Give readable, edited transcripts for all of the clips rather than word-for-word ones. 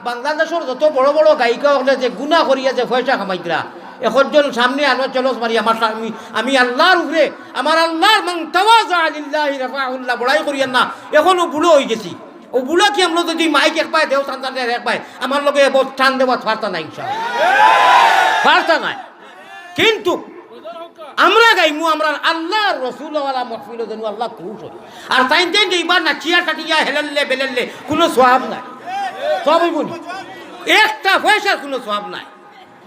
বাংলাদেশের যত বড় বড় গায়িকা হলে যে গুণা করিয়া যে পয়সা কামাইতরা এখন সামনে আনো চলো মারি আমার আমি আল্লাহর উপরে আমার আল্লাহর মান তাওয়াজা লিল্লাহি রাফাউল্লাহ বড়াই করিয়ান না এখনো বুড়ো হয়ে গেছি ও বুড়া কি আমরা যদি মাইক এক পায় দেও সন্তান এক পায় আমার লগে বহুত টান দেওয়া ফার্তা নাই ইনশাআল্লাহ ফার্তা নাই কিন্তু আমরা গাইমু আমরা আল্লাহর রাসূলওয়ালা মাহফিল দেনু আল্লাহ খুশ হয় আর তাই দেন এইবার নাচিয়া টাটিয়া হেলাল্লে বেলাল্লে কোনো সওয়াব নাই সব হইবনি একটা পয়সার কোনো সওয়াব নাই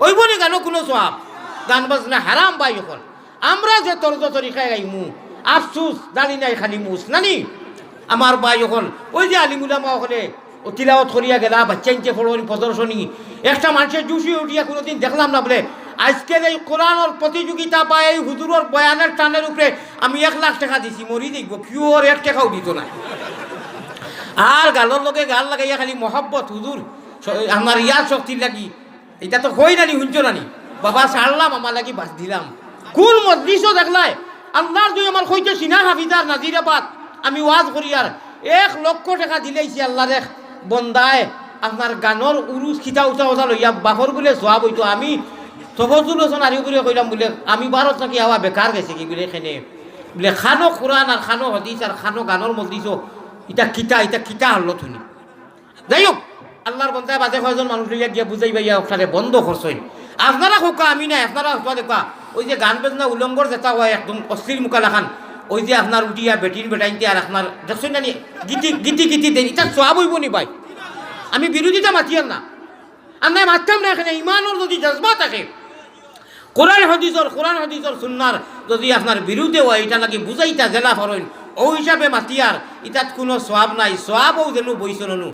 হইবনি গানো কোনো সওয়াব গান বাজনা হারাম ভাই এখন আমরা যে তর্জ তরিকায় গাইমু আফসুস জানি নাই খালি মুস নানি আমার ভাই এখন ওই যে আলিমুলামা ওখানে ও তিলাওয়াত করিয়া গেলা বাচ্চাইনকে ফলোয়ারি প্রদর্শনী একটা মানুষের জুসি উঠিয়া কোনোদিন দেখলাম না বলে আজকের এই কোরআনের প্রতিযোগিতা বা এই হুজুরের বয়ানের টানের উপরে আমি 1 লাখ টাকা দিছি মরি দেখব কিওর 1 টাকাও দিত না আর গালর লগে গাল লাগাইয়া খালি মহব্বত হুজুর আমার ইয়ার শক্তির লাগি এটা তো হই নানি শুনছো নানি বাবা ছাড়লাম আমার লাগি বাস দিলাম কোন মজলিসও দেখলাই আল্লাহর দুই আমার কইতে সিনা হাফিজার নাজিরাবাদ আমি ওয়াজ করি আর 1 লক্ষ টাকা দিলেইছি আল্লাহর এক বন্দায় আপনার গানর উরুস খিতা উঠা উঠা লইয়া বাফর বলে সওয়াব হইতো আমি তফজুল হোসেন আরি করে কইলাম বলে আমি ভারত নাকি আওয়া বেকার গেছে কি বলে এখানে বলে খানো কোরআন আর খানো হাদিস আর খানো গানর মজলিসও এটা কিতা হল থুনি যাই হোক আল্লাহর বন্দায় বাজে কয়জন মানুষ লইয়া গিয়া বুঝাই বাইয়া ওখানে বন্ধ করছেন আপনারা খোকা আমি নাই আপনারা দেখা ওই যে গান বাজনা উলঙ্গর যেটা হয় একদম অশ্লীল মুকালা খান ওই যে আপনার উঠিয়া বেটির বেটাইনতে আর আপনার দেখছেন না গীতি দেন এটা সওয়াব হইব নি ভাই আমি বিরোধিতা মাতিয়ার না আর নাই মারতাম না এখানে ইমানের যদি জজবা থাকে কোরআন হাদিসর সুন্নার যদি আপনার বিরুদ্ধে হয় এটা নাকি বুঝাইতা জেলা ফরেন ও হিসাবে মাতিয়ার ইটাত কোনো সওয়াব নাই সওয়াবও যেন বইছননু